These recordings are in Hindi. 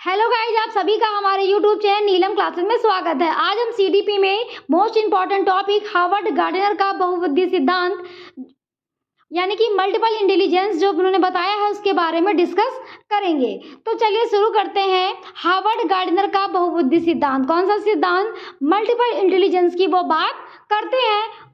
हेलो गाइज, आप सभी का हमारे यूट्यूब चैनल नीलम क्लासेस में स्वागत है। आज हम सीडीपी में most important topic Harvard gardener का बहुबुद्धि सिद्धांत यानी कि मल्टीपल इंटेलिजेंस जो उन्होंने बताया है उसके बारे में डिस्कस करेंगे। तो चलिए शुरू करते हैं। हार्वर्ड गार्डनर का बहुबुद्धि सिद्धांत कौन सा सिद्धांत? मल्टीपल इंटेलिजेंस की वो बात करते हैं।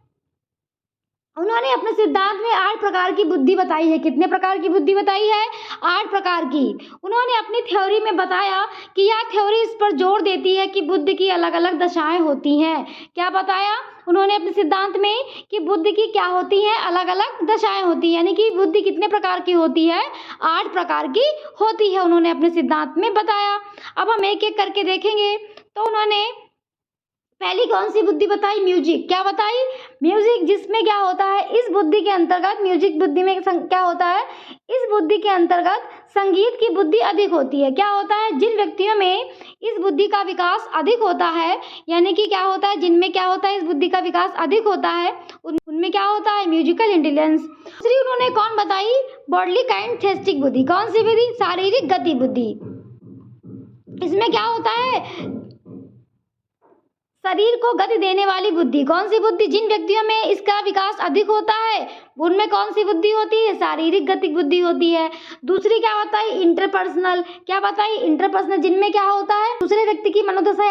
उन्होंने अपने सिद्धांत में 8 प्रकार की बुद्धि बताई है। कितने प्रकार की बुद्धि बताई है? 8 प्रकार की। उन्होंने अपनी थ्योरी में बताया कि यह थ्योरी इस पर जोर देती है कि बुद्धि की अलग अलग दशाएं होती हैं। क्या बताया उन्होंने अपने सिद्धांत में? कि बुद्धि की क्या होती है? अलग अलग दशाएं होती है। यानी कि बुद्धि कितने प्रकार की होती है? 8 प्रकार की होती है, उन्होंने अपने सिद्धांत में बताया। अब हम एक एक करके देखेंगे। तो उन्होंने पहली कौन सी बुद्धि बताई? म्यूजिक। क्या बताई? म्यूजिक, जिसमें क्या होता है इस बुद्धि के अंतर्गत, म्यूजिक बुद्धि में क्या होता है? इस बुद्धि के अंतर्गत संगीत की बुद्धि अधिक होती है। क्या होता है? जिन व्यक्तियों में इस बुद्धि का विकास अधिक होता है, यानी कि क्या होता है, जिनमें क्या होता है इस बुद्धि का विकास अधिक होता है, उनमें क्या होता है? Musical intelligence. दूसरी उन्होंने कौन बताई? बॉडली काइनेस्थेटिक बुद्धि। कौन सी बुद्धि? शारीरिक गति बुद्धि। इसमें क्या होता है? शरीर को गति देने वाली बुद्धि। कौन सी बुद्धि? जिन व्यक्तियों में इसका विकास अधिक होता है उनमें कौन सी बुद्धि होती है? शारीरिक गति बुद्धि होती है। दूसरी क्या बताई? इंटरपर्सनल। क्या बताई? इंटरपर्सनल, जिनमें क्या होता है दूसरे व्यक्ति की मनोदशा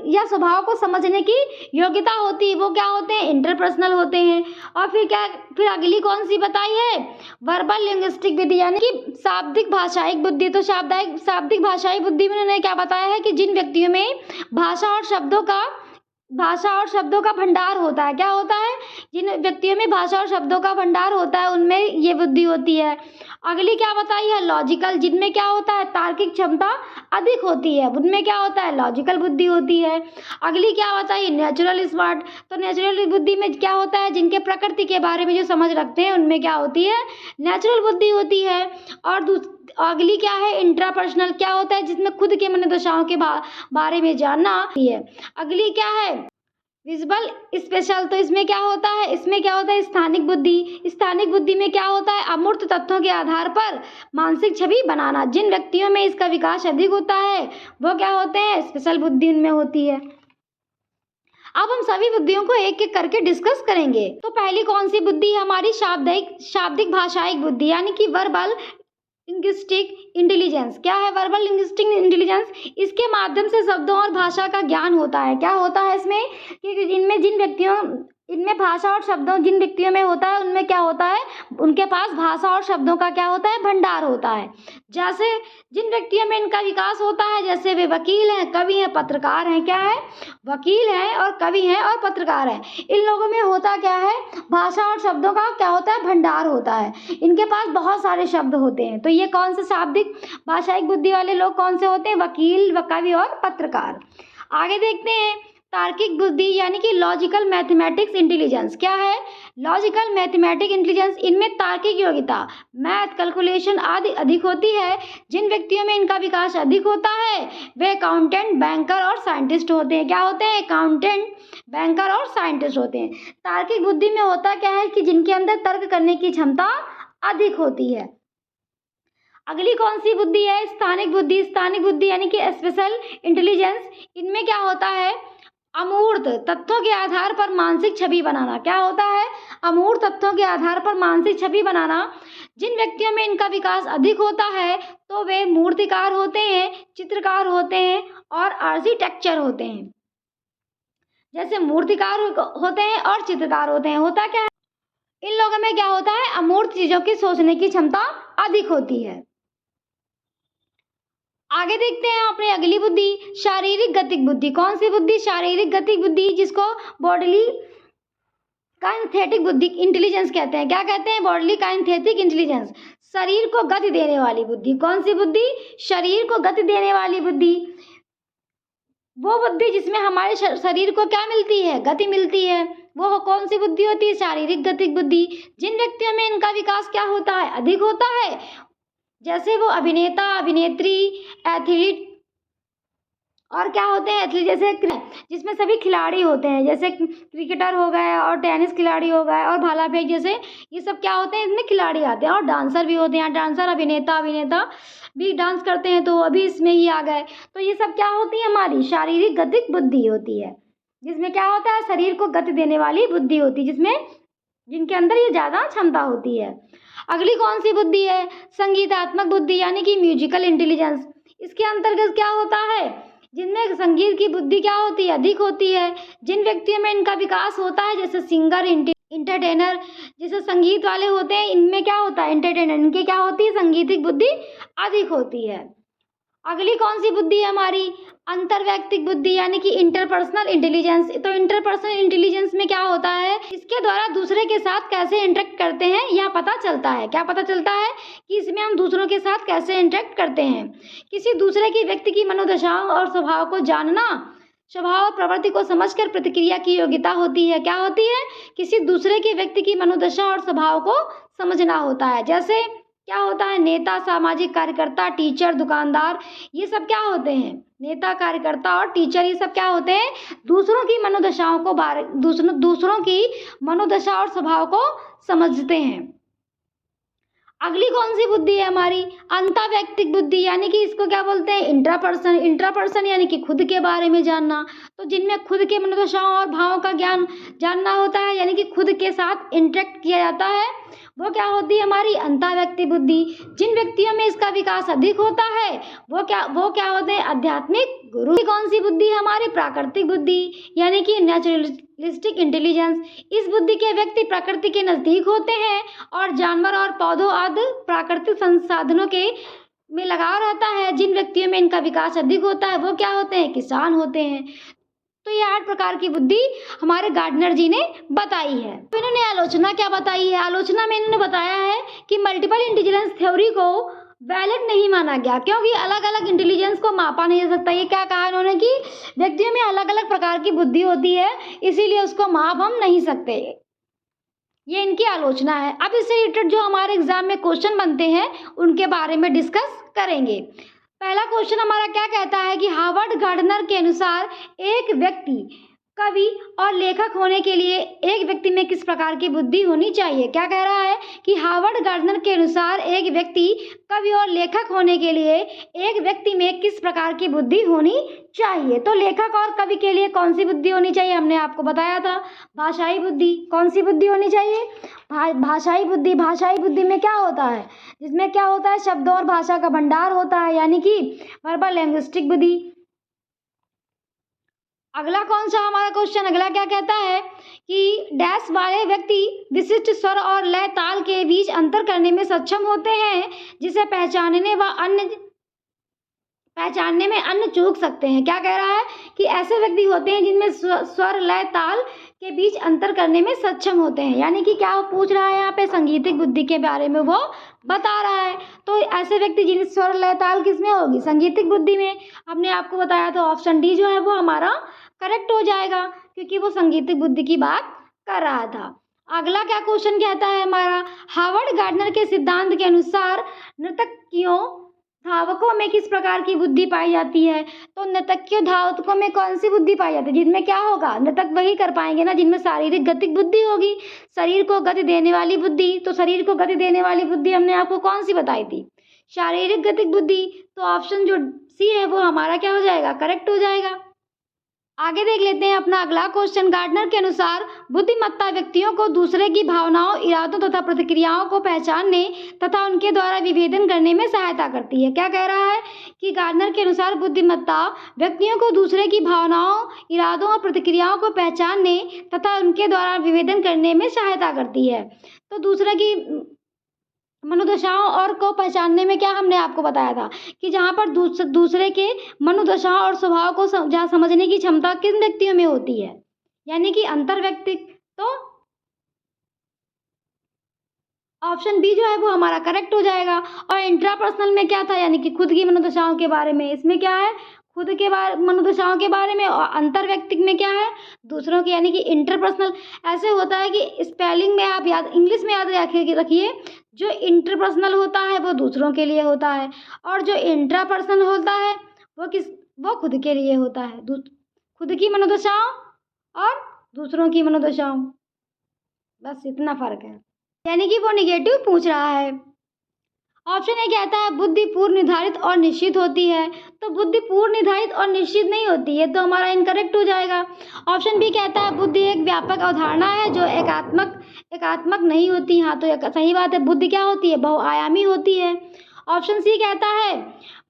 या स्वभाव को समझने की योग्यता होती है, वो क्या होते हैं? इंटरपर्सनल होते हैं। और फिर अगली कौन सी बताई है? वर्बल लिंग्विस्टिक बुद्धि, यानी कि शाब्दिक भाषाई बुद्धि। तो शाब्दिक भाषाई बुद्धि में उन्होंने क्या बताया है? कि जिन व्यक्तियों में भाषा और शब्दों का भंडार होता है। क्या होता है? जिन व्यक्तियों में भाषा और शब्दों का भंडार होता है उनमें ये बुद्धि होती है। अगली क्या बताई है? लॉजिकल, जिनमें क्या होता है? तार्किक क्षमता अधिक होती है, उनमें क्या होता है? लॉजिकल बुद्धि होती है। अगली क्या बताई? Natural smart. तो नेचुरल बुद्धि में क्या होता है? जिनके प्रकृति के बारे में जो समझ रखते हैं उनमें क्या होती है? नेचुरल बुद्धि होती है। और अगली क्या है? इंट्रापर्सनल। क्या होता है? जिसमें खुद के मनोदशाओं के बारे में जानना है। अगली क्या है? Visual special. तो इसमें क्या होता है? इसमें क्या होता है? स्थानिक बुद्धि। स्थानिक बुद्धि में क्या होता है? अमूर्त तथ्यों के आधार पर मानसिक छवि बनाना। जिन व्यक्तियों में इसका विकास अधिक होता है वो क्या होते हैं? स्पेशल बुद्धि उनमें होती है। अब हम सभी बुद्धियों को एक एक करके डिस्कस करेंगे। तो पहली कौन सी बुद्धि? हमारी शाब्दिक भाषाई बुद्धि, यानी कि वर्बल लिंग्विस्टिक इंटेलिजेंस। क्या है वर्बल लिंग्विस्टिक इंटेलिजेंस? इसके माध्यम से शब्दों और भाषा का ज्ञान होता है। क्या होता है इसमें? कि इनमें भाषा और शब्दों जिन व्यक्तियों में होता है उनमें क्या होता है? उनके पास भाषा और शब्दों का क्या होता है? भंडार होता है। जैसे जिन व्यक्तियों में इनका विकास होता है, जैसे वे वकील हैं, कवि हैं, पत्रकार हैं। क्या है? वकील हैं और कवि हैं और पत्रकार हैं। इन लोगों में होता क्या है? भाषा और शब्दों का क्या होता है? भंडार होता है। इनके पास बहुत सारे शब्द होते हैं। तो ये कौन से शाब्दिक भाषाई बुद्धि वाले लोग कौन से होते हैं? वकील, कवि और पत्रकार। आगे देखते हैं तार्किक बुद्धि, यानी कि लॉजिकल मैथमेटिक्स इंटेलिजेंस। क्या है? Logical mathematic intelligence. इनमें तार्किक योग्यता, मैथ, कैलकुलेशन आदि अधिक होती है। जिन व्यक्तियों में इनका विकास अधिक होता है वे अकाउंटेंट, बैंकर और साइंटिस्ट होते हैं। क्या होते हैं? अकाउंटेंट, बैंकर और साइंटिस्ट होते हैं। तार्किक बुद्धि में होता क्या है? कि जिनके अंदर तर्क करने की क्षमता अधिक होती है। अगली कौन सी बुद्धि है? स्थानिक बुद्धि। स्थानिक बुद्धि यानी कि स्पेशल इंटेलिजेंस। इनमें क्या होता है? अमूर्त तथ्यों के आधार पर मानसिक छवि बनाना। क्या होता है? अमूर्त तथ्यों के आधार पर मानसिक छवि बनाना। जिन व्यक्तियों में इनका विकास अधिक होता है तो वे मूर्तिकार होते हैं, चित्रकार होते हैं और आर्किटेक्चर होते हैं। जैसे मूर्तिकार होते हैं और चित्रकार होते हैं। होता क्या है? इन लोगों में क्या होता है? अमूर्त चीजों की सोचने की क्षमता अधिक होती है। आगे देखते हैं अपनी अगली बुद्धि, शारीरिक गतिक बुद्धि। कौन सी बुद्धि? शारीरिक गतिक बुद्धि, जिसको बॉडली काइनेस्थेटिक बुद्धि इंटेलिजेंस कहते हैं। क्या कहते हैं? Bodily kinesthetic intelligence. शरीर को गति देने वाली बुद्धि। कौन सी बुद्धि? शरीर को गति देने वाली बुद्धि। वो बुद्धि जिसमें हमारे शरीर को क्या मिलती है? गति मिलती है। वो कौन सी बुद्धि होती है? शारीरिक गतिक बुद्धि। जिन व्यक्तियों में इनका विकास क्या होता है? अधिक होता है। जैसे वो अभिनेता, अभिनेत्री, एथलीट और क्या होते हैं एथलीट, जैसे जिसमें सभी खिलाड़ी होते हैं, जैसे क्रिकेटर हो गए और टेनिस खिलाड़ी हो गए और भाला फेंक, जैसे ये सब क्या होते हैं, इसमें खिलाड़ी आते हैं। और डांसर भी होते हैं, डांसर अभिनेता भी डांस करते हैं, तो अभी इसमें ही आ गए। तो ये सब क्या होती है, हमारी शारीरिक गतिक बुद्धि होती है, जिसमें क्या होता है, शरीर को गति देने वाली बुद्धि होती है, जिसमें जिनके अंदर ये ज़्यादा क्षमता होती है। अगली कौन सी बुद्धि है, संगीतात्मक बुद्धि यानी कि म्यूजिकल इंटेलिजेंस। इसके अंतर्गत क्या होता है, जिनमें संगीत की बुद्धि क्या होती है, अधिक होती है। जिन व्यक्तियों में इनका विकास होता है, जैसे सिंगर, इंटरटेनर, जैसे संगीत वाले होते हैं, इनमें क्या होता है, एंटरटेनर, इनके क्या होती है, संगीतिक बुद्धि अधिक होती है। अगली कौन सी बुद्धि है हमारी, अंतर्वैयक्तिक बुद्धि यानी कि इंटरपर्सनल इंटेलिजेंस। तो इंटरपर्सनल इंटेलिजेंस में क्या होता है, इसके द्वारा दूसरे के साथ कैसे इंटरेक्ट करते हैं यह पता चलता है। क्या पता चलता है कि इसमें हम दूसरों के साथ कैसे इंटरेक्ट करते हैं। किसी दूसरे की व्यक्ति की मनोदशाओं और स्वभाव को जानना, स्वभाव और प्रवृत्ति को समझकर प्रतिक्रिया की योग्यता होती है। क्या होती है, किसी दूसरे के व्यक्ति की मनोदशा और स्वभाव को समझना होता है। जैसे क्या होता है, नेता, सामाजिक कार्यकर्ता, टीचर, दुकानदार, ये सब क्या होते हैं, नेता, कार्यकर्ता और टीचर, ये सब क्या होते हैं, दूसरों की मनोदशाओं को दूसरों की मनोदशा और स्वभाव को समझते हैं। अगली कौन सी बुद्धि है हमारी, अंतर्वैयक्तिक बुद्धि यानी कि इसको क्या बोलते हैं, इंट्रापर्सन यानी कि खुद के बारे में जानना। तो जिनमें खुद के मनोदशाओं और भावों का ज्ञान जानना होता है, यानी कि खुद के साथ इंटरेक्ट किया जाता है, वो क्या होती है हमारी अंतर्वैयक्तिक बुद्धि। जिन व्यक्तियों में इसका विकास अधिक होता है वो क्या होते हैं, आध्यात्मिक गुरु। कौन सी बुद्धि है हमारी, प्राकृतिक बुद्धि यानी कि नेचुरलिस्टिक इंटेलिजेंस। इस बुद्धि के व्यक्ति प्रकृति के नजदीक होते हैं और जानवर और पौधों आदि प्राकृतिक संसाधनों के में लगाव रहता है। जिन व्यक्तियों में इनका विकास अधिक होता है वो क्या होते हैं, किसान होते हैं। तो ये 8 प्रकार की बुद्धि हमारे गार्डनर जी ने बताई है। तो इन्होंने आलोचना क्या बताई है, आलोचना में इन्होंने बताया है कि मल्टीपल इंटेलिजेंस थ्योरी को वैलिड नहीं माना गया, क्योंकि अलग अलग इंटेलिजेंस को मापा नहीं जा सकता। ये क्या कहा इन्होंने कि व्यक्तियों में अलग अलग प्रकार की बुद्धि होती है, इसीलिए उसको माप हम नहीं सकते। ये इनकी आलोचना है। अब इससे रिलेटेड जो हमारे एग्जाम में क्वेश्चन बनते हैं उनके बारे में डिस्कस करेंगे। पहला क्वेश्चन हमारा क्या कहता है कि हार्वर्ड गार्डनर के अनुसार एक व्यक्ति कवि और लेखक होने के लिए एक व्यक्ति में किस प्रकार की बुद्धि होनी चाहिए। क्या कह रहा है कि हार्वर्ड गार्डनर के अनुसार एक व्यक्ति कवि और लेखक होने के लिए एक व्यक्ति में किस प्रकार की बुद्धि होनी चाहिए। तो लेखक और कवि के लिए कौन सी बुद्धि होनी चाहिए, हमने आपको बताया था, भाषाई बुद्धि। कौन सी बुद्धि होनी चाहिए, भाषाई बुद्धि। भाषाई बुद्धि में क्या होता है, जिसमें क्या होता है, शब्दों और भाषा का भंडार होता है, यानी कि वर्बल लैंग्विस्टिक बुद्धि। अगला कौन सा हमारा क्वेश्चन, अगला क्या कहता है कि डैश वाले व्यक्ति विशिष्ट स्वर और लय ताल के बीच अंतर करने में सक्षम होते हैं, जिसे पहचानने में अन्य चूक सकते हैं। क्या कह रहा है कि ऐसे व्यक्ति होते हैं जिनमें स्वर, लय, ताल के बीच अंतर करने में सक्षम होते हैं। यानी कि क्या वो पूछ रहा है यहाँ पे, संगीतिक बुद्धि के बारे में वो बता रहा है। तो ऐसे व्यक्ति जिन स्वर, लय, ताल किसमें होगी, संगीतिक बुद्धि में। हमने आपको बताया था ऑप्शन डी जो है वो हमारा करेक्ट हो जाएगा, क्योंकि वो संगीतिक बुद्धि की बात कर रहा था। अगला क्या क्वेश्चन कहता है हमारा, हार्वर्ड गार्डनर के सिद्धांत के अनुसार नर्तकियों, धावकों में किस प्रकार की बुद्धि पाई जाती है। तो नर्तकियों, धावकों में कौन सी बुद्धि पाई जाती है, जिनमें क्या होगा, नर्तक वही कर पाएंगे ना जिनमें शारीरिक गतिक बुद्धि होगी, शरीर को गति देने वाली बुद्धि। तो शरीर को गति देने वाली बुद्धि हमने आपको कौन सी बताई थी, शारीरिक गतिक बुद्धि। तो ऑप्शन जो सी है वो हमारा क्या हो जाएगा, करेक्ट हो जाएगा। आगे देख लेते हैं अपना अगला क्वेश्चन। गार्डनर के अनुसार बुद्धिमत्ता व्यक्तियों को दूसरे की भावनाओं, इरादों तथा प्रतिक्रियाओं को पहचानने तथा उनके द्वारा विभेदन करने में सहायता करती है। क्या कह रहा है कि गार्डनर के अनुसार बुद्धिमत्ता व्यक्तियों को दूसरे की भावनाओं, इरादों और प्रतिक्रियाओं को पहचानने तथा उनके द्वारा विभेदन करने में सहायता करती है। तो दूसरे की मनोदशाओं और को पहचानने में क्या हमने आपको बताया था कि जहाँ पर दूसरे के मनोदशाओं और स्वभाव को जहाँ समझने की क्षमता किन व्यक्तियों में होती है, यानी कि अंतर्वैयक्तिक। तो ऑप्शन बी जो है वो हमारा करेक्ट हो जाएगा। और इंट्रापर्सनल में क्या था, यानी कि खुद की मनोदशाओं के बारे में। इसमें क्या है, खुद के बारे मनोदशाओं के बारे में। और अंतर्वैयक्तिक में क्या है, दूसरों की, यानी कि इंटरपर्सनल। ऐसे होता है कि स्पेलिंग में आप याद, इंग्लिश में याद रखिए, जो इंटरपर्सनल होता है वो दूसरों के लिए होता है, और जो इंट्रापर्सनल होता है वो वो खुद के लिए होता है। खुद की मनोदशाओं और दूसरों की मनोदशाओं, बस इतना फ़र्क है। यानी कि वो नेगेटिव पूछ रहा है। ऑप्शन ए कहता है बुद्धि पूर्व निर्धारित और निश्चित होती है, तो बुद्धि पूर्व निर्धारित और निश्चित नहीं होती है, तो हमारा इनकरेक्ट हो जाएगा। ऑप्शन बी कहता है बुद्धि एक व्यापक अवधारणा है जो एकात्मक नहीं होती। हाँ, तो सही बात है, बुद्धि क्या होती है, बहुआयामी होती है। ऑप्शन सी कहता है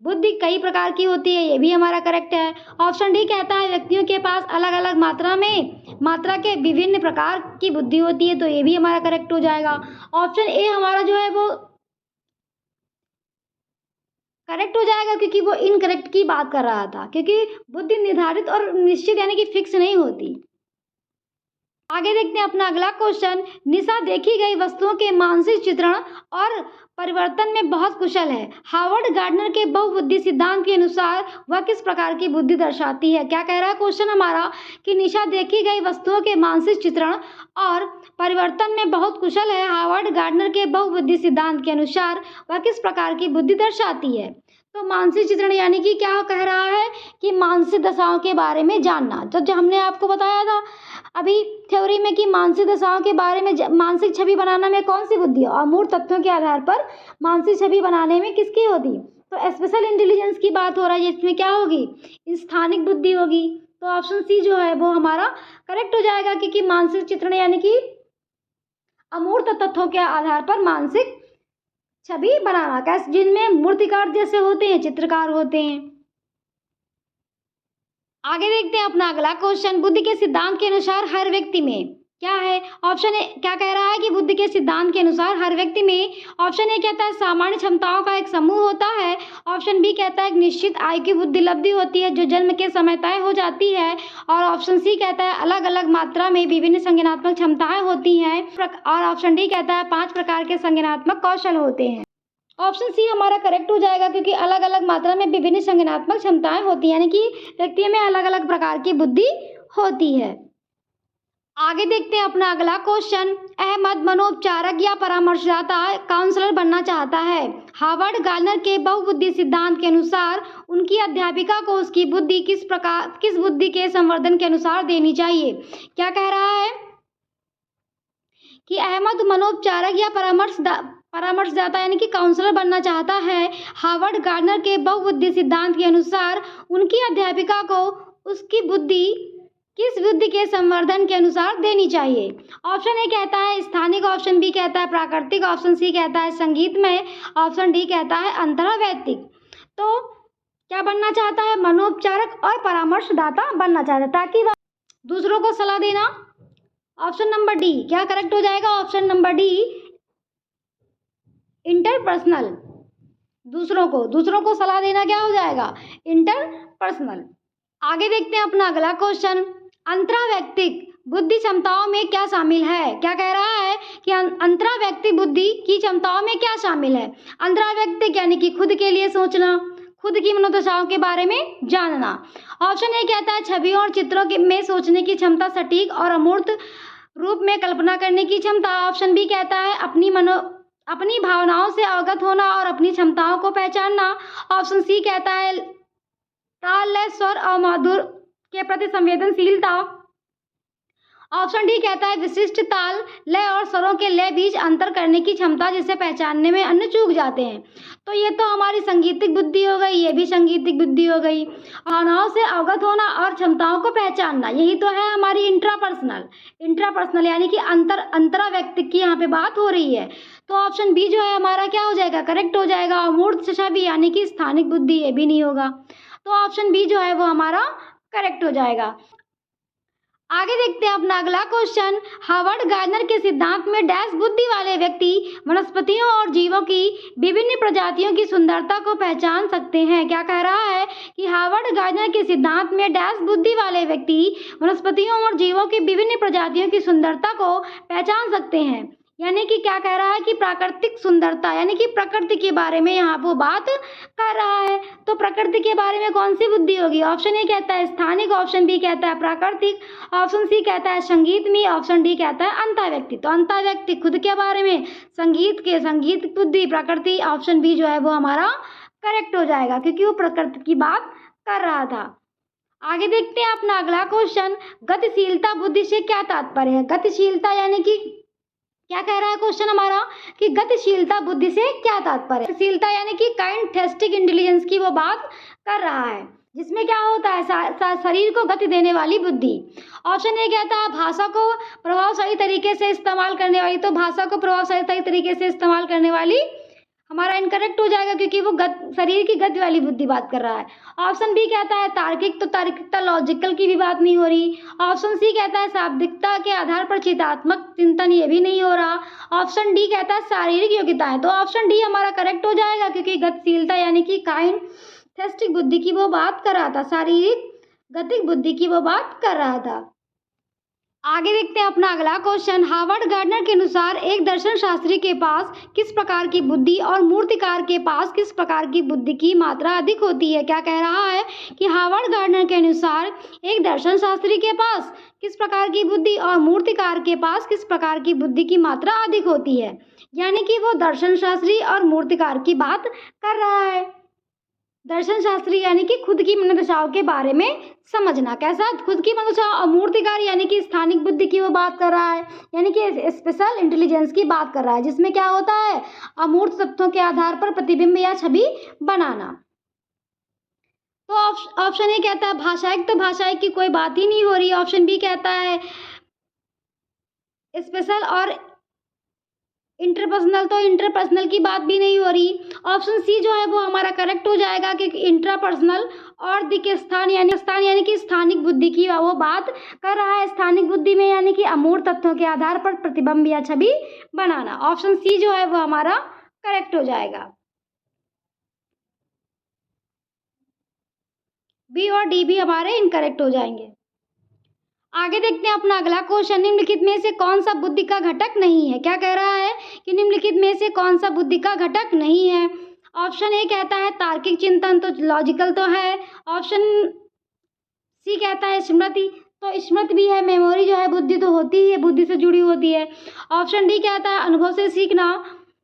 बुद्धि कई प्रकार की होती है, ये भी हमारा करेक्ट है। ऑप्शन डी कहता है व्यक्तियों के पास अलग अलग मात्रा के विभिन्न प्रकार की बुद्धि होती है, तो ये भी हमारा करेक्ट हो जाएगा। ऑप्शन ए हमारा जो है वो करेक्ट हो जाएगा, क्योंकि वो इनकरेक्ट की बात कर रहा था, क्योंकि बुद्धि निर्धारित और निश्चित यानी कि फिक्स नहीं होती। आगे देखते हैं अपना अगला क्वेश्चन। निशा देखी गई वस्तुओं के मानसिक चित्रण और परिवर्तन में बहुत कुशल है। हार्वर्ड गार्डनर के बहुबुद्धि सिद्धांत के अनुसार वह किस प्रकार की बुद्धि दर्शाती है। क्या कह रहा है क्वेश्चन हमारा कि निशा देखी गई वस्तुओं के मानसिक चित्रण और परिवर्तन में बहुत कुशल है। हार्वर्ड गार्डनर के बहुबुद्धि सिद्धांत के अनुसार वह किस प्रकार की बुद्धि दर्शाती है। तो मानसिक चित्रण यानी कि क्या कह रहा है कि मानसिक दशाओं के बारे में जानना। जो हमने आपको बताया था अभी थ्योरी में कि मानसिक दशाओं के बारे में मानसिक छवि बनाना में कौन सी बुद्धि है, अमूर्त तथ्यों के आधार पर मानसिक छवि बनाने में किसकी होती। तो स्पेशल इंटेलिजेंस की बात हो रहा है, इसमें क्या होगी, स्थानिक बुद्धि होगी। तो ऑप्शन सी जो है वो हमारा करेक्ट हो जाएगा, क्योंकि मानसिक चित्रण यानी कि अमूर्त तथ्यों के आधार पर मानसिक छवि बनाना, कैसे, जिनमें मूर्तिकार जैसे होते हैं, चित्रकार होते हैं। आगे देखते हैं अपना अगला क्वेश्चन। बुद्धि के सिद्धांत के अनुसार हर व्यक्ति में क्या है। ऑप्शन ए क्या कह रहा है कि बुद्धि के सिद्धांत के अनुसार हर व्यक्ति में, ऑप्शन ए कहता है सामान्य क्षमताओं का एक समूह होता है। ऑप्शन बी कहता है एक निश्चित आयु की बुद्धि लब्धि होती है जो जन्म के समय तय हो जाती है। और ऑप्शन सी कहता है अलग अलग मात्रा में विभिन्न संज्ञानात्मक क्षमताएं होती हैं। और ऑप्शन डी कहता है 5 प्रकार के संज्ञानात्मक कौशल होते हैं। ऑप्शन सी हमारा करेक्ट हो जाएगा, क्योंकि अलग अलग मात्रा में विभिन्न संज्ञानात्मक क्षमताएं होती हैं, यानी कि व्यक्तियों में अलग अलग प्रकार की बुद्धि होती है। आगे देखते हैं अपना अगला क्वेश्चन। अहमद मनोपचारक या परामर्शदाता काउंसलर बनना चाहता है। हार्वर्ड गार्डनर के बहुबुद्धि सिद्धांत के अनुसार उनकी अध्यापिका को उसकी बुद्धि किस बुद्धि के संवर्धन के अनुसार देनी चाहिए। क्या कह रहा है कि अहमद मनोपचारक या परामर्शदाता यानी कि काउंसलर बनना चाहता है। हार्वर्ड गार्डनर के बहुबुद्धि सिद्धांत के अनुसार उनकी अध्यापिका को उसकी बुद्धि किस बुद्धि के संवर्धन के अनुसार देनी चाहिए। ऑप्शन ए कहता है स्थानिक, ऑप्शन बी कहता है प्राकृतिक, ऑप्शन सी कहता है संगीतमय, ऑप्शन डी कहता है अंतर्वैयक्तिक। तो क्या बनना चाहता है, मनोपचारक और परामर्शदाता बनना चाहता है, ताकि वह दूसरों को सलाह देना। ऑप्शन नंबर डी क्या करेक्ट हो जाएगा, ऑप्शन नंबर डी इंटरपर्सनल, दूसरों को सलाह देना क्या हो जाएगा, इंटरपर्सनल। आगे देखते हैं अपना अगला क्वेश्चन। अंतरावैयक्तिक बुद्धि क्षमताओं में क्या शामिल है। क्या कह रहा है कि अंतरावैयक्तिक बुद्धि की क्षमताओं में क्या शामिल है। अंतरावैयक्तिक यानी कि खुद के लिए सोचना, खुद की मनोदशाओं के बारे में जानना। ऑप्शन ए कहता है छवियों और चित्रों में सोचने की क्षमता, सटीक और अमूर्त रूप में कल्पना करने की क्षमता। ऑप्शन बी कहता है अपनी भावनाओं से अवगत होना और अपनी क्षमताओं को पहचानना। ऑप्शन सी कहता है ताल, लय, स्वर और माधुर्य के प्रति संवेदनशीलता। ऑप्शन डी कहता है विशिष्ट ताल, लय और स्वरों के लय बीच अंतर करने की क्षमता, जिसे पहचानने में अन्य चूक जाते हैं। तो ये तो हमारी संगीतिक बुद्धि हो गई, ये भी संगीतिक बुद्धि हो गई। भावनाओं से अवगत होना और क्षमताओं को पहचानना, यही तो है हमारी इंट्रापर्सनल यानी कि अंतरावैयक्तिक की यहाँ पे बात हो रही है। तो ऑप्शन बी जो है हमारा क्या हो जाएगा, करेक्ट हो जाएगा। अमूर्त छवि यानी कि स्थानिक बुद्धि, ये भी नहीं होगा। तो ऑप्शन बी जो है वो हमारा करेक्ट हो जाएगा। आगे देखते हैं अपना अगला क्वेश्चन। हार्वर्ड गार्डनर के सिद्धांत में डैश बुद्धि वाले व्यक्ति वनस्पतियों और जीवों की विभिन्न प्रजातियों की सुंदरता को पहचान सकते हैं। क्या कह रहा है कि हार्वर्ड गार्डनर के सिद्धांत में डैश बुद्धि वाले व्यक्ति वनस्पतियों और जीवों की विभिन्न प्रजातियों की सुंदरता को पहचान सकते हैं। यानी कि क्या कह रहा है कि प्राकृतिक सुंदरता यानी कि प्रकृति के बारे में यहाँ वो बात कर रहा है। तो प्रकृति के बारे में कौन सी बुद्धि होगी। ऑप्शन ए कहता है स्थानिक, ऑप्शन बी कहता है प्राकृतिक, ऑप्शन सी कहता है संगीतमय, ऑप्शन डी कहता है अंतर्वैयक्तिक। तो अंतर्वैयक्तिक खुद के बारे में, संगीत बुद्धि, प्रकृति, ऑप्शन बी जो है वो हमारा करेक्ट हो जाएगा, क्योंकि वो प्रकृति की बात कर रहा था। आगे देखते हैं अपना अगला क्वेश्चन, गतिशीलता बुद्धि से क्या तात्पर्य है। गतिशीलता यानी कि क्या कह रहा है क्वेश्चन हमारा कि गतिशीलता बुद्धि से क्या तात्पर्य है। गतिशीलता यानी कि काइनेस्थेटिक इंटेलिजेंस की वो बात कर रहा है, जिसमें क्या होता है शरीर को गति देने वाली बुद्धि। ऑप्शन ए कहता है भाषा को प्रभावशाली तरीके से इस्तेमाल करने वाली, तो भाषा को प्रभावशाली तरीके से इस्तेमाल करने वाली हमारा इनकरेक्ट हो जाएगा, क्योंकि वो शरीर की गति वाली बुद्धि बात कर रहा है। ऑप्शन बी कहता है तार्किक, तो तार्किकता लॉजिकल की भी बात नहीं हो रही। ऑप्शन सी कहता है शाब्दिकता के आधार पर चिन्तात्मक चिंतन, ये भी नहीं हो रहा। ऑप्शन डी कहता है शारीरिक योग्यताएं, तो ऑप्शन डी हमारा करेक्ट हो जाएगा, क्योंकि गतिशीलता यानी कि काइनेस्थेटिक बुद्धि की वो बात कर रहा था, शारीरिक गतिक बुद्धि की वो बात कर रहा था। आगे देखते हैं अपना अगला क्वेश्चन, हार्वर्ड गार्डनर के अनुसार एक दर्शन शास्त्री के पास किस प्रकार की बुद्धि और मूर्तिकार के पास किस प्रकार की बुद्धि की मात्रा अधिक होती है। क्या कह रहा है कि हार्वर्ड गार्डनर के अनुसार एक दर्शन शास्त्री के पास किस प्रकार की बुद्धि और मूर्तिकार के पास किस प्रकार की बुद्धि की मात्रा अधिक होती है, यानी कि वो दर्शन शास्त्री और मूर्तिकार की बात कर रहा है। दर्शन शास्त्री यानी कि खुद की मनोदशाओं के बारे में समझना, कैसा खुद की मनोदशा, और मूर्तिकार यानी कि स्थानिक बुद्धि की वो बात कर रहा है, यानी कि स्पेशल इंटेलिजेंस की बात कर रहा है, जिसमें क्या होता है अमूर्त तत्वों के आधार पर प्रतिबिंब या छवि बनाना। तो ऑप्शन ए कहता है भाषाइक, तो भाषाइक की कोई बात ही नहीं हो रही। ऑप्शन बी कहता है स्पेशल और इंटरपर्सनल, तो इंटरपर्सनल की बात भी नहीं हो रही। ऑप्शन सी जो है वो हमारा करेक्ट हो जाएगा, क्योंकि इंट्रापर्सनल और दिक स्थान यानी कि स्थानिक बुद्धि की वो बात कर रहा है। स्थानिक बुद्धि में यानी कि अमूर्त तत्वों के आधार पर प्रतिबिंब या छवि बनाना। ऑप्शन सी जो है वो हमारा करेक्ट हो जाएगा। बी और डी भी हमारे इनकरेक्ट हो जाएंगे। आगे देखते हैं अपना अगला क्वेश्चन, निम्नलिखित में से कौन सा बुद्धि का घटक नहीं है। क्या कह रहा है कि निम्नलिखित में से कौन सा बुद्धि का घटक नहीं है। ऑप्शन ए कहता है तार्किक चिंतन, तो लॉजिकल तो है। ऑप्शन सी कहता है स्मृति, तो स्मृति भी है, मेमोरी जो है बुद्धि तो होती ही है, बुद्धि से जुड़ी होती है। ऑप्शन डी कहता है अनुभव से सीखना,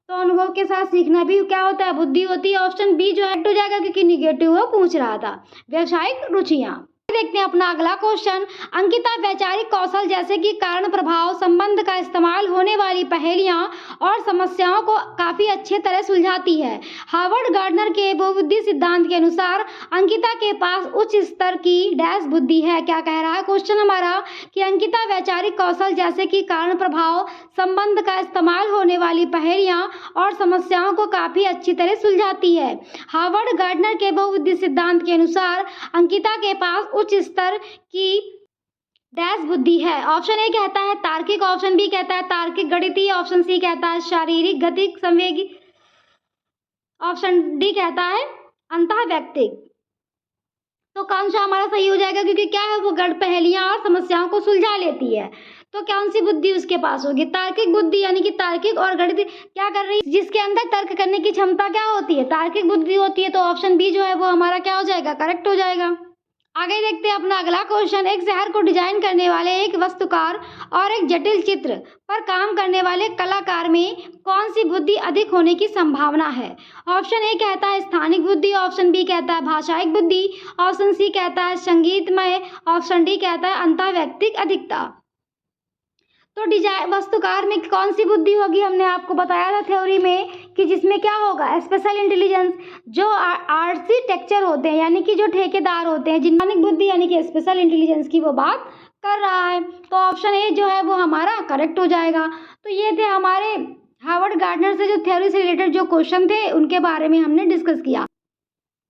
तो अनुभव के साथ सीखना भी क्या होता है बुद्धि होती है। ऑप्शन बी जो है हो जाएगा, क्योंकि निगेटिव वो पूछ रहा था। व्यावसायिक रुचियां। देखते हैं अपना अगला क्वेश्चन, अंकिता वैचारिक कौशल जैसे कि कारण प्रभाव संबंध का इस्तेमाल होने वाली पहेलियां और समस्याओं को काफी अच्छे तरह सुलझाती है। हार्वर्ड गार्डनर के बहुबुद्धि सिद्धांत के अनुसार अंकिता के पास उच्च स्तर की डैश बुद्धि है। क्या कह रहा है क्वेश्चन हमारा कि अंकिता वैचारिक कौशल जैसे कि कारण प्रभाव संबंध का इस्तेमाल होने वाली पहेलियां और समस्याओं को काफी अच्छी तरह सुलझाती है। हार्वर्ड गार्डनर के बहुबुद्धि सिद्धांत के अनुसार अंकिता के पास उच्च स्तर की डैश बुद्धि है। ऑप्शन ए कहता है तार्किक, ऑप्शन बी कहता है तार्किक गणितीय, ऑप्शन सी कहता है शारीरिक गतिक संवेगी, ऑप्शन डी कहता है अंतःवैयक्तिक। तो कौन सा हमारा सही हो जाएगा, क्योंकि क्या है वो गढ़ पहेलियां और समस्याओं को सुलझा लेती है। तो कौन सी बुद्धि उसके पास होगी, तार्किक बुद्धि, यानी कि तार्किक और गणित क्या कर रही है, जिसके अंदर तर्क करने की क्षमता क्या होती है, तार्किक बुद्धि होती है। तो ऑप्शन बी जो है वो हमारा क्या हो जाएगा, करेक्ट हो जाएगा। आगे देखते हैं अपना अगला क्वेश्चन, एक शहर को डिजाइन करने वाले एक वास्तुकार और एक जटिल चित्र पर काम करने वाले कलाकार में कौन सी बुद्धि अधिक होने की संभावना है। ऑप्शन ए कहता है स्थानिक बुद्धि, ऑप्शन बी कहता है भाषाइक बुद्धि, ऑप्शन सी कहता है संगीतमय, ऑप्शन डी कहता है अंतःवैयक्तिक अधिकता। तो डिजाइन वास्तुकार में कौन सी बुद्धि होगी, हमने आपको बताया था थ्योरी में कि जिसमें क्या होगा स्पेशल इंटेलिजेंस। जो आर्किटेक्चर होते हैं यानी कि जो ठेकेदार होते हैं, जिनकी बुद्धि यानी कि स्पेशल इंटेलिजेंस की वो बात कर रहा है। तो ऑप्शन ए जो है वो हमारा करेक्ट हो जाएगा। तो ये थे हमारे हार्वर्ड गार्डनर से जो थ्योरी से रिलेटेड जो क्वेश्चन थे उनके बारे में हमने डिस्कस किया।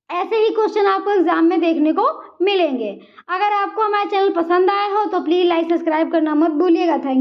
ऐसे ही क्वेश्चन आपको एग्जाम में देखने को मिलेंगे। अगर आपको हमारा चैनल पसंद आया हो तो प्लीज़ लाइक सब्सक्राइब करना मत भूलिएगा। Thank you.